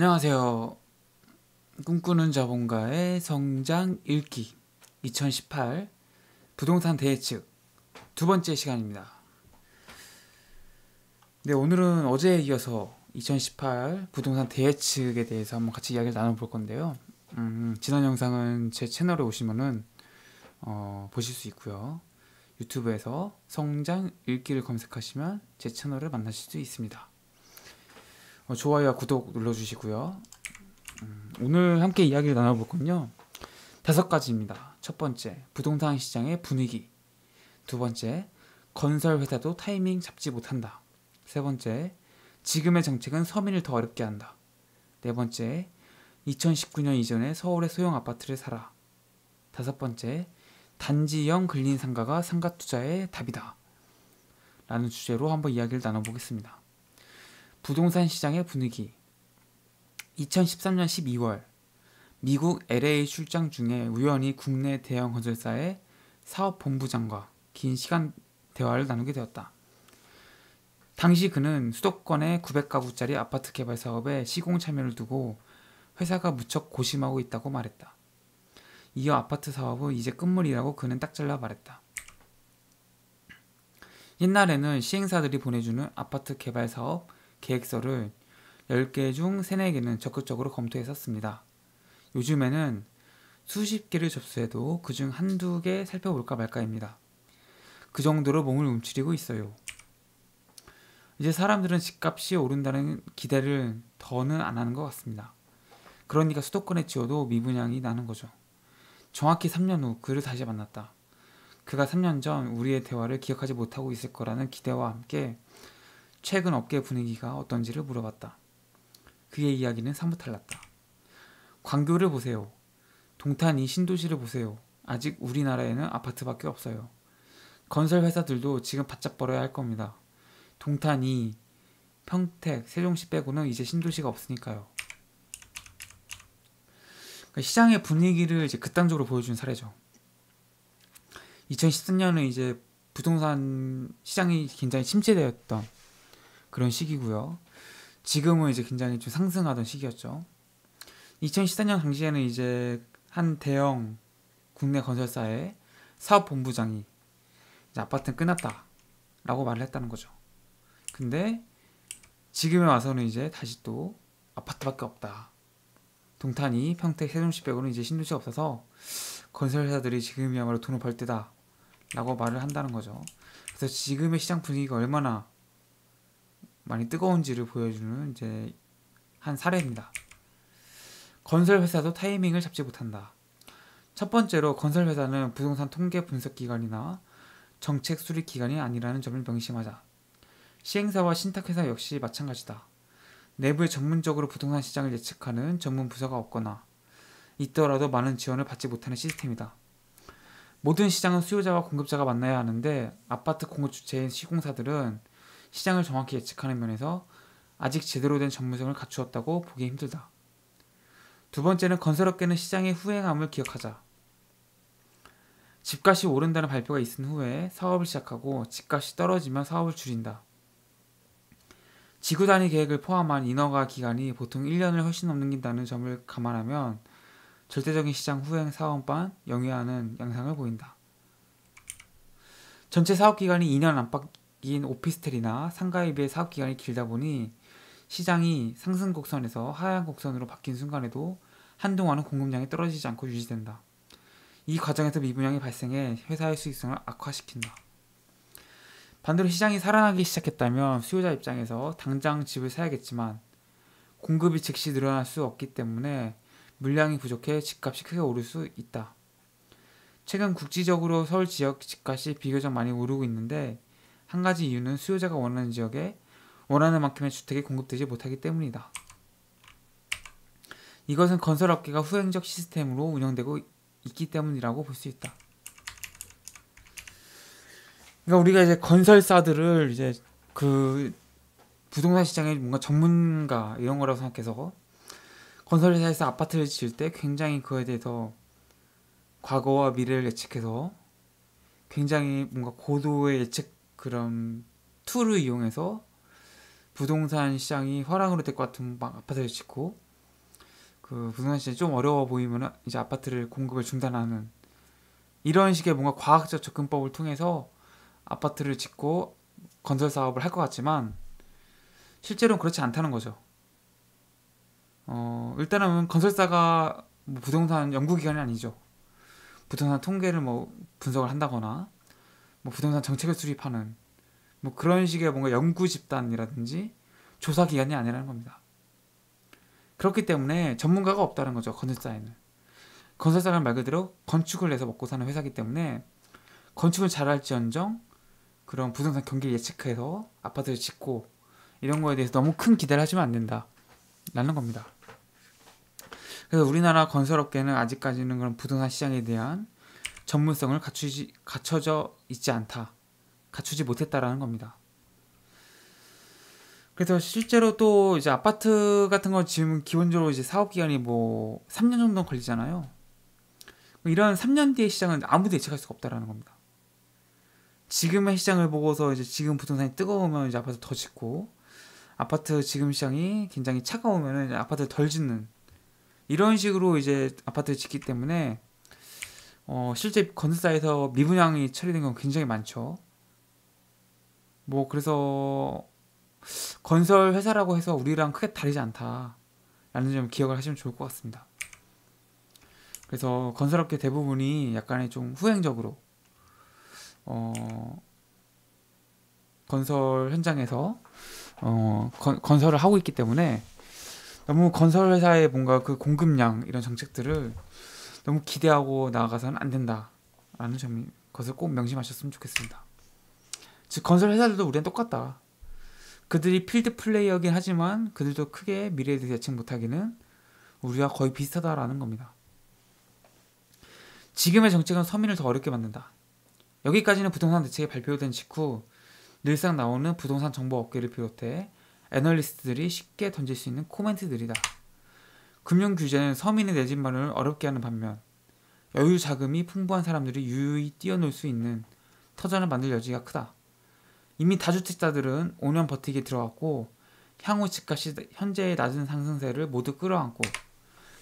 안녕하세요. 꿈꾸는 자본가의 성장 읽기 2018 부동산 대예측 두 번째 시간입니다. 네, 오늘은 어제에 이어서 2018 부동산 대예측에 대해서 한번 같이 이야기를 나눠볼 건데요. 지난 영상은 제 채널에 오시면은 보실 수 있고요. 유튜브에서 성장 읽기를 검색하시면 제 채널을 만나실 수 있습니다. 좋아요와 구독 눌러주시고요. 오늘 함께 이야기를 나눠볼 건요, 5가지입니다. 첫 번째, 부동산 시장의 분위기. 두 번째, 건설 회사도 타이밍 잡지 못한다. 세 번째, 지금의 정책은 서민을 더 어렵게 한다. 네 번째, 2019년 이전에 서울의 소형 아파트를 사라. 다섯 번째, 단지형 근린 상가가 상가 투자의 답이다. 라는 주제로 한번 이야기를 나눠보겠습니다. 부동산 시장의 분위기. 2013년 12월 미국 LA 출장 중에 우연히 국내 대형 건설사의 사업본부장과 긴 시간 대화를 나누게 되었다. 당시 그는 수도권의 900가구짜리 아파트 개발 사업에 시공 참여를 두고 회사가 무척 고심하고 있다고 말했다. 이어 아파트 사업은 이제 끝물이라고 그는 딱 잘라 말했다. 옛날에는 시행사들이 보내주는 아파트 개발 사업 계획서를 10개 중 3, 4개는 적극적으로 검토했었습니다. 요즘에는 수십 개를 접수해도 그중 한두 개 살펴볼까 말까입니다. 그 정도로 몸을 움츠리고 있어요. 이제 사람들은 집값이 오른다는 기대를 더는 안 하는 것 같습니다. 그러니까 수도권에 지어도 미분양이 나는 거죠. 정확히 3년 후 그를 다시 만났다. 그가 3년 전 우리의 대화를 기억하지 못하고 있을 거라는 기대와 함께 최근 업계 분위기가 어떤지를 물어봤다. 그의 이야기는 사뭇 달랐다. 광교를 보세요. 동탄 이 신도시를 보세요. 아직 우리나라에는 아파트밖에 없어요. 건설 회사들도 지금 바짝 벌어야 할 겁니다. 동탄 이, 평택, 세종시 빼고는 이제 신도시가 없으니까요. 그러니까 시장의 분위기를 이제 극단적으로 보여준 사례죠. 2013년은 이제 부동산 시장이 굉장히 침체되었던 그런 시기고요. 지금은 이제 굉장히 좀 상승하던 시기였죠. 2014년 당시에는 이제 한 대형 국내 건설사의 사업본부장이 이제 아파트는 끝났다 라고 말을 했다는 거죠. 근데 지금에 와서는 이제 다시 또 아파트밖에 없다. 동탄이, 평택, 세종시 빼고는 이제 신도시가 없어서 건설회사들이 지금이야말로 돈을 벌 때다 라고 말을 한다는 거죠. 그래서 지금의 시장 분위기가 얼마나 많이 뜨거운지를 보여주는 이제 한 사례입니다. 건설 회사도 타이밍을 잡지 못한다. 첫 번째로 건설 회사는 부동산 통계 분석 기관이나 정책 수립 기관이 아니라는 점을 명심하자. 시행사와 신탁회사 역시 마찬가지다. 내부에 전문적으로 부동산 시장을 예측하는 전문 부서가 없거나 있더라도 많은 지원을 받지 못하는 시스템이다. 모든 시장은 수요자와 공급자가 만나야 하는데 아파트 공급 주체인 시공사들은 시장을 정확히 예측하는 면에서 아직 제대로 된 전문성을 갖추었다고 보기 힘들다. 두 번째는 건설업계는 시장의 후행함을 기억하자. 집값이 오른다는 발표가 있은 후에 사업을 시작하고 집값이 떨어지면 사업을 줄인다. 지구 단위 계획을 포함한 인허가 기간이 보통 1년을 훨씬 넘는다는 점을 감안하면 절대적인 시장 후행 사업만 영위하는 양상을 보인다. 전체 사업기간이 2년 안팎인 오피스텔이나 상가에 비해 사업기간이 길다 보니 시장이 상승 곡선에서 하향 곡선으로 바뀐 순간에도 한동안은 공급량이 떨어지지 않고 유지된다. 이 과정에서 미분양이 발생해 회사의 수익성을 악화시킨다. 반대로 시장이 살아나기 시작했다면 수요자 입장에서 당장 집을 사야겠지만 공급이 즉시 늘어날 수 없기 때문에 물량이 부족해 집값이 크게 오를 수 있다. 최근 국지적으로 서울 지역 집값이 비교적 많이 오르고 있는데 한 가지 이유는 수요자가 원하는 지역에 원하는 만큼의 주택이 공급되지 못하기 때문이다. 이것은 건설업계가 후행적 시스템으로 운영되고 있기 때문이라고 볼 수 있다. 그러니까 우리가 이제 건설사들을 이제 그 부동산 시장의 뭔가 전문가 이런 거라고 생각해서 건설회사에서 아파트를 지을 때 굉장히 그거에 대해서 과거와 미래를 예측해서 굉장히 뭔가 고도의 예측 그런 툴을 이용해서 부동산 시장이 화랑으로 될 것 같은 막 아파트를 짓고 그 부동산 시장이 좀 어려워 보이면 이제 아파트를 공급을 중단하는 이런 식의 뭔가 과학적 접근법을 통해서 아파트를 짓고 건설 사업을 할 것 같지만 실제로는 그렇지 않다는 거죠. 일단은 건설사가 뭐 부동산 연구기관이 아니죠. 부동산 통계를 뭐 분석을 한다거나 뭐 부동산 정책을 수립하는 뭐 그런 식의 뭔가 연구 집단이라든지 조사 기관이 아니라는 겁니다. 그렇기 때문에 전문가가 없다는 거죠. 건설사에는. 건설사는 말 그대로 건축을 해서 먹고 사는 회사이기 때문에 건축을 잘할지언정 그런 부동산 경기를 예측해서 아파트를 짓고 이런 거에 대해서 너무 큰 기대를 하시면 안 된다 라는 겁니다. 그래서 우리나라 건설업계는 아직까지는 그런 부동산 시장에 대한 전문성을 갖춰져 있지 않다. 갖추지 못했다라는 겁니다. 그래서 실제로 또 이제 아파트 같은 거 지금 기본적으로 이제 사업 기간이 뭐 3년 정도 걸리잖아요. 이런 3년 뒤의 시장은 아무도 예측할 수가 없다라는 겁니다. 지금의 시장을 보고서 이제 지금 부동산이 뜨거우면 이제 아파트 더 짓고 아파트 지금 시장이 굉장히 차가우면 이제 아파트 덜 짓는 이런 식으로 이제 아파트를 짓기 때문에 실제 건설사에서 미분양이 처리된 건 굉장히 많죠. 뭐 그래서 건설 회사라고 해서 우리랑 크게 다르지 않다라는 점 기억을 하시면 좋을 것 같습니다. 그래서 건설업계 대부분이 약간의 좀 후행적으로 건설 현장에서 건설을 하고 있기 때문에 너무 건설 회사의 뭔가 그 공급량 이런 정책들을 너무 기대하고 나아가서는 안 된다라는 점 것을 꼭 명심하셨으면 좋겠습니다. 즉 건설 회사들도 우리랑 똑같다. 그들이 필드 플레이어긴 하지만 그들도 크게 미래에 대해서 예측 못하기는 우리와 거의 비슷하다라는 겁니다. 지금의 정책은 서민을 더 어렵게 만든다. 여기까지는 부동산 대책이 발표된 직후 늘상 나오는 부동산 정보 업계를 비롯해 애널리스트들이 쉽게 던질 수 있는 코멘트들이다. 금융 규제는 서민의 내 집 마련을 어렵게 하는 반면 여유 자금이 풍부한 사람들이 유유히 뛰어놀 수 있는 터전을 만들 여지가 크다. 이미 다주택자들은 5년 버티기에 들어갔고 향후 집값이 현재의 낮은 상승세를 모두 끌어안고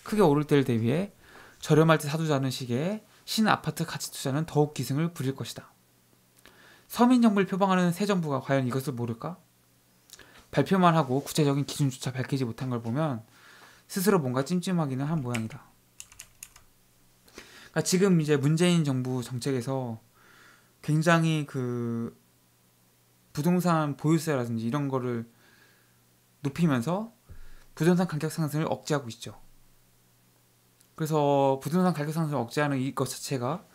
크게 오를 때를 대비해 저렴할 때 사두자는 식의 신아파트 가치 투자는 더욱 기승을 부릴 것이다. 서민 정부를 표방하는 새 정부가 과연 이것을 모를까? 발표만 하고 구체적인 기준조차 밝히지 못한 걸 보면 스스로 뭔가 찜찜하기는 한 모양이다. 그러니까 지금 이제 문재인 정부 정책에서 굉장히 그 부동산 보유세라든지 이런 거를 높이면서 부동산 가격 상승을 억제하고 있죠. 그래서 부동산 가격 상승을 억제하는 이것 자체가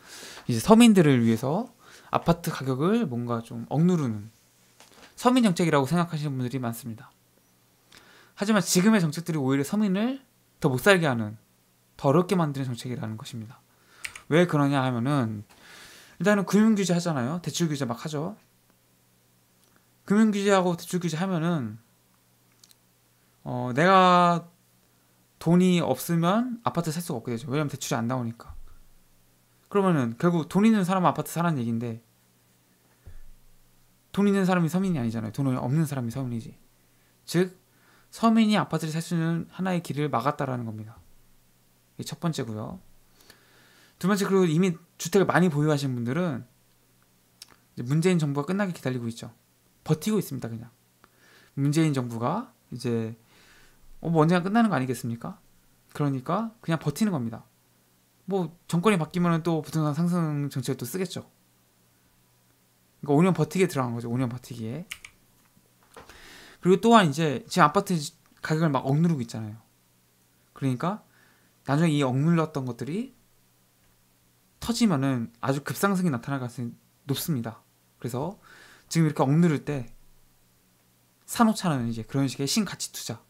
이제 서민들을 위해서 아파트 가격을 뭔가 좀 억누르는 서민 정책이라고 생각하시는 분들이 많습니다. 하지만 지금의 정책들이 오히려 서민을 더 못 살게 하는 더 어렵게 만드는 정책이라는 것입니다. 왜 그러냐 하면은 일단은 금융 규제 하잖아요. 대출 규제 막 하죠. 금융 규제하고 대출 규제 하면은 내가 돈이 없으면 아파트 살 수가 없게 되죠. 왜냐면 대출이 안 나오니까. 그러면은 결국 돈 있는 사람은 아파트 사라는 얘기인데 돈 있는 사람이 서민이 아니잖아요. 돈 없는 사람이 서민이지. 즉 서민이 아파트를 살 수 있는 하나의 길을 막았다라는 겁니다. 이게 첫 번째고요. 두 번째, 그리고 이미 주택을 많이 보유하신 분들은 이제 문재인 정부가 끝나기 기다리고 있죠. 버티고 있습니다. 그냥 문재인 정부가 이제 뭐 언젠가 끝나는 거 아니겠습니까? 그러니까 그냥 버티는 겁니다. 뭐 정권이 바뀌면 또 부동산 상승 정책을 또 쓰겠죠. 그러니까 5년 버티기에 들어간 거죠. 5년 버티기에. 그리고 또한 이제 지금 아파트 가격을 막 억누르고 있잖아요. 그러니까 나중에 이 억눌렀던 것들이 터지면은 아주 급상승이 나타날 가능성이 높습니다. 그래서 지금 이렇게 억누를 때 사놓자는 이제 그런 식의 신가치 투자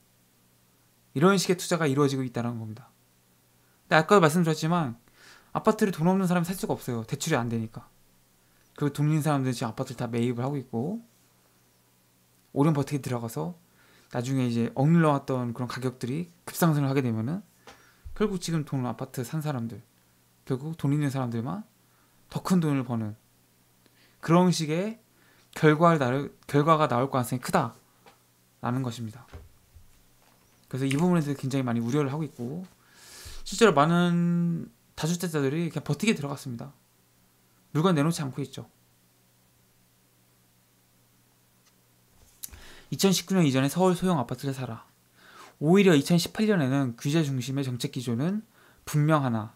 이런 식의 투자가 이루어지고 있다는 겁니다. 근데 아까도 말씀드렸지만 아파트를 돈 없는 사람이 살 수가 없어요. 대출이 안 되니까. 그리고 돈 있는 사람들은 지금 아파트를 다 매입을 하고 있고 5년 버티기 들어가서 나중에 이제 억눌러왔던 그런 가격들이 급상승을 하게 되면은 결국 지금 돈 아파트 산 사람들 결국 돈 있는 사람들만 더 큰 돈을 버는 그런 식의 결과가 나올 가능성이 크다라는 것입니다. 그래서 이 부분에 대해서 굉장히 많이 우려를 하고 있고, 실제로 많은 다주택자들이 그냥 버티게 들어갔습니다. 물건 내놓지 않고 있죠. 2019년 이전에 서울 소형 아파트를 사라. 오히려 2018년에는 규제 중심의 정책 기조는 분명하나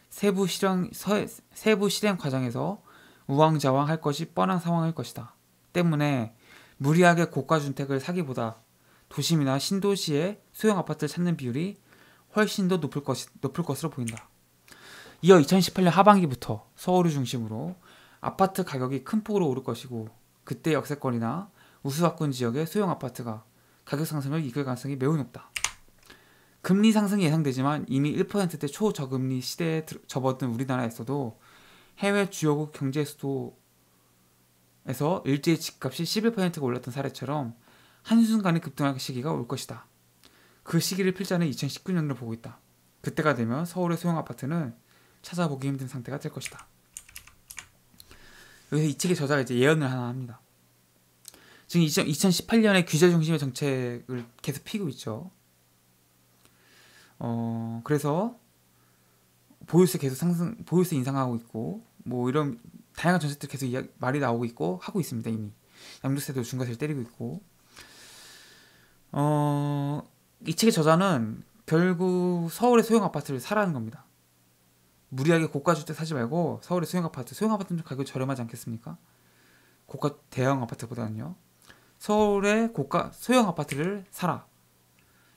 세부 실행 과정에서 우왕좌왕할 것이 뻔한 상황일 것이다. 때문에 무리하게 고가 주택을 사기보다 도심이나 신도시의 소형 아파트를 찾는 비율이 훨씬 더 높을 것으로 보인다. 이어 2018년 하반기부터 서울을 중심으로 아파트 가격이 큰 폭으로 오를 것이고, 그때 역세권이나 우수합군 지역의 소형 아파트가 가격 상승을 이끌 가능성이 매우 높다. 금리 상승이 예상되지만 이미 1%대 초저금리 시대에 접어든 우리나라에서도 해외 주요국 경제 수도에서 일제히 집값이 11%가 올랐던 사례처럼 한순간에 급등할 시기가 올 것이다. 그 시기를 필자는 2019년으로 보고 있다. 그때가 되면 서울의 소형 아파트는 찾아보기 힘든 상태가 될 것이다. 여기서 이 책의 저자가 이제 예언을 하나 합니다. 지금 2018년에 규제 중심의 정책을 계속 피고 있죠. 그래서 보유세 계속 보유세 인상하고 있고, 뭐 이런 다양한 정책들 계속 말이 나오고 있고 하고 있습니다. 이미 양도세도 중과세를 때리고 있고. 이 책의 저자는 결국 서울의 소형 아파트를 사라는 겁니다. 무리하게 고가 주택 사지 말고 서울의 소형 아파트는 가격이 저렴하지 않겠습니까? 고가 대형 아파트보다는요. 서울의 고가 소형 아파트를 사라.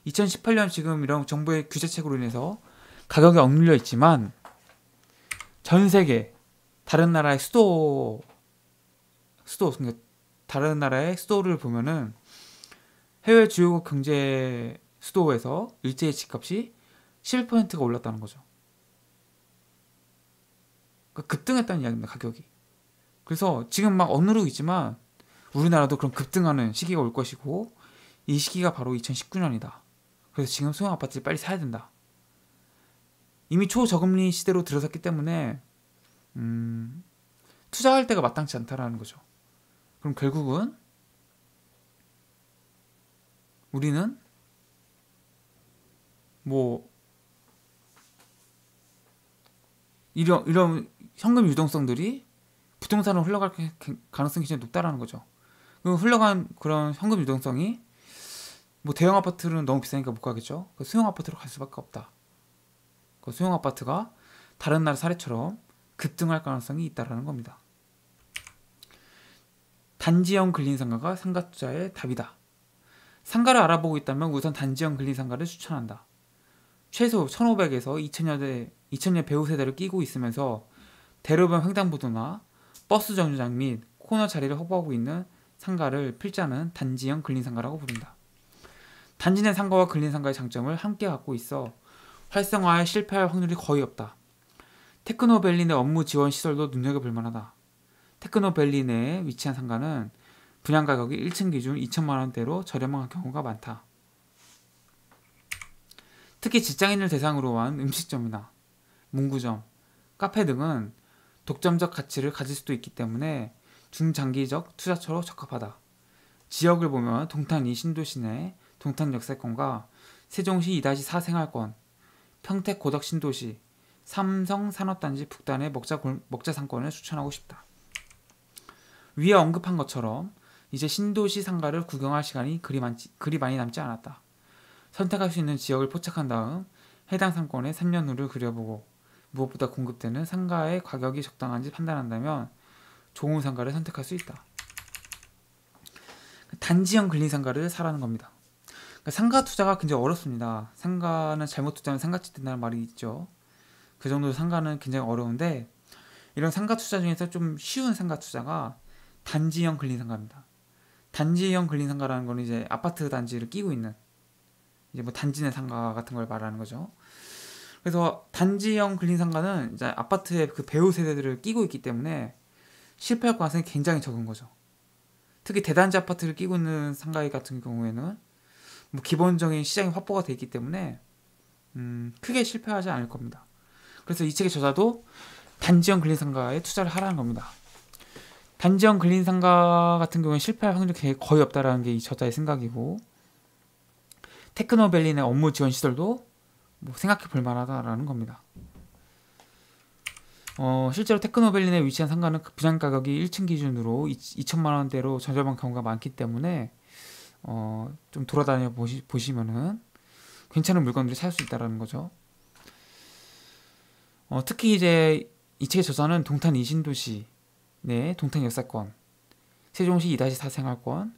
2018년 지금 이런 정부의 규제책으로 인해서 가격이 억눌려 있지만 전 세계 다른 나라의 그러니까 다른 나라의 수도를 보면은 해외 주요국 경제 수도에서 일제히 집값이 11%가 올랐다는 거죠. 그러니까 급등했다는 이야기입니다. 가격이. 그래서 지금 막 억누르고 있지만 우리나라도 그런 급등하는 시기가 올 것이고, 이 시기가 바로 2019년이다. 그래서 지금 소형 아파트를 빨리 사야 된다. 이미 초저금리 시대로 들어섰기 때문에 투자할 때가 마땅치 않다라는 거죠. 그럼 결국은 우리는 뭐 이런 현금 유동성들이 부동산으로 흘러갈 가능성이 굉장히 높다라는 거죠. 그럼 흘러간 그런 현금 유동성이 뭐 대형 아파트는 너무 비싸니까 못 가겠죠. 소형 아파트로 갈 수밖에 없다. 소형 아파트가 다른 나라 사례처럼 급등할 가능성이 있다라는 겁니다. 단지형 근린상가가 상가 투자의 답이다. 상가를 알아보고 있다면 우선 단지형 근린상가를 추천한다. 최소 1,500에서 2,000여 배우 세대를 끼고 있으면서 대로변 횡단보도나 버스 정류장 및 코너 자리를 확보하고 있는 상가를 필자는 단지형 근린상가라고 부른다. 단지 내 상가와 근린상가의 장점을 함께 갖고 있어 활성화에 실패할 확률이 거의 없다. 테크노밸리 내 업무 지원 시설도 눈여겨볼 만하다. 테크노밸리 내에 위치한 상가는 분양 가격이 1층 기준 2천만 원대로 저렴한 경우가 많다. 특히 직장인을 대상으로 한 음식점이나 문구점, 카페 등은 독점적 가치를 가질 수도 있기 때문에 중장기적 투자처로 적합하다. 지역을 보면 동탄 2 신도시 내 동탄 역세권과 세종시 2-4 생활권, 평택 고덕 신도시, 삼성 산업단지 북단의 먹자 상권을 추천하고 싶다. 위에 언급한 것처럼 이제 신도시 상가를 구경할 시간이 그리 많이 남지 않았다. 선택할 수 있는 지역을 포착한 다음 해당 상권의 3년 후를 그려보고 무엇보다 공급되는 상가의 가격이 적당한지 판단한다면 좋은 상가를 선택할 수 있다. 단지형 근린상가를 사라는 겁니다. 그러니까 상가 투자가 굉장히 어렵습니다. 상가는 잘못 투자하면 상가집 된다는 말이 있죠. 그 정도로 상가는 굉장히 어려운데, 이런 상가 투자 중에서 좀 쉬운 상가 투자가 단지형 근린상가입니다. 단지형 근린상가라는 건 이제 아파트 단지를 끼고 있는 이제 뭐 단지 내 상가 같은 걸 말하는 거죠. 그래서 단지형 근린상가는 이제 아파트의 그 배우 세대들을 끼고 있기 때문에 실패할 가능성이 굉장히 적은 거죠. 특히 대단지 아파트를 끼고 있는 상가 같은 경우에는 뭐 기본적인 시장이 확보가 되어 있기 때문에 크게 실패하지 않을 겁니다. 그래서 이 책의 저자도 단지형 근린상가에 투자를 하라는 겁니다. 단지형 근린상가 같은 경우는 실패할 확률이 거의 없다라는 게 이 저자의 생각이고, 테크노밸리 내 업무 지원 시설도 뭐 생각해 볼 만하다라는 겁니다. 실제로 테크노밸리 내 위치한 상가는 분양 가격이 1층 기준으로 2천만 원대로 저렴한 경우가 많기 때문에 좀 돌아다녀 보시면은 괜찮은 물건들을 찾을 수 있다라는 거죠. 특히 이제 이 책의 저자는 동탄 이신도시 내 동탄 역사권, 세종시 2-4 생활권,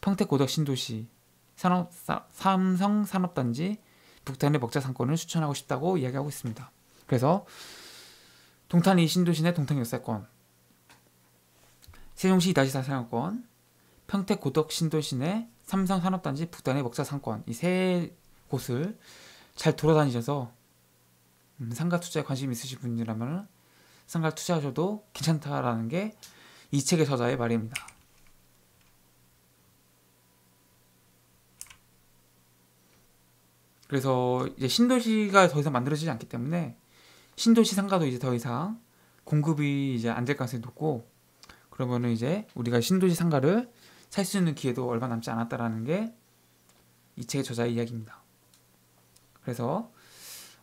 평택 고덕 신도시, 삼성 산업단지, 북단의 먹자 상권을 추천하고 싶다고 이야기하고 있습니다. 그래서 동탄 이신도시 내 동탄 역사권, 세종시 2-4 생활권, 평택 고덕 신도시 내 삼성 산업단지, 북단의 먹자 상권, 이 세 곳을 잘 돌아다니셔서 상가 투자에 관심 있으신 분이라면 상가 투자하셔도 괜찮다라는 게 이 책의 저자의 말입니다. 그래서 이제 신도시가 더 이상 만들어지지 않기 때문에 신도시 상가도 이제 더 이상 공급이 이제 안 될 가능성이 높고, 그러면은 이제 우리가 신도시 상가를 살 수 있는 기회도 얼마 남지 않았다라는 게 이 책의 저자의 이야기입니다. 그래서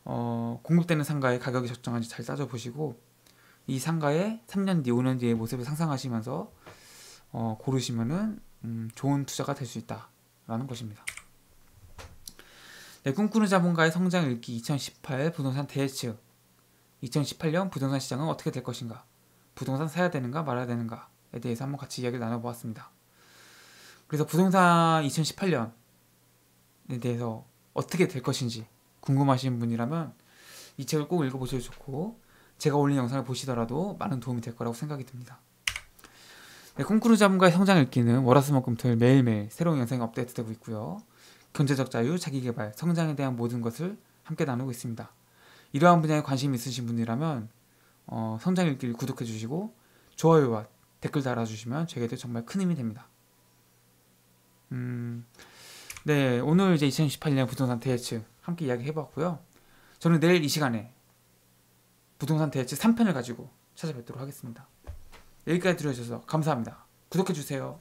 공급되는 상가의 가격이 적정한지 잘 따져보시고 이 상가의 3년 뒤, 5년 뒤의 모습을 상상하시면서 고르시면은 좋은 투자가 될 수 있다라는 것입니다. 네, 꿈꾸는 자본가의 성장 읽기 2018 부동산 대예측. 2018년 부동산 시장은 어떻게 될 것인가? 부동산 사야 되는가 말아야 되는가에 대해서 한번 같이 이야기를 나눠보았습니다. 그래서 부동산 2018년에 대해서 어떻게 될 것인지 궁금하신 분이라면 이 책을 꼭 읽어보셔도 좋고, 제가 올린 영상을 보시더라도 많은 도움이 될 거라고 생각이 듭니다. 네, 꿈꾸는 자본가의 성장 읽기는 월화수목금토일 매일매일 새로운 영상이 업데이트되고 있고요. 경제적 자유, 자기개발, 성장에 대한 모든 것을 함께 나누고 있습니다. 이러한 분야에 관심 있으신 분이라면 성장 읽기를 구독해 주시고 좋아요와 댓글 달아주시면 저에게도 정말 큰 힘이 됩니다. 네, 오늘 이제 2018년 부동산 대예측 함께 이야기 해봤고요. 저는 내일 이 시간에 부동산 대예측 3편을 가지고 찾아뵙도록 하겠습니다. 여기까지 들어주셔서 감사합니다. 구독해주세요.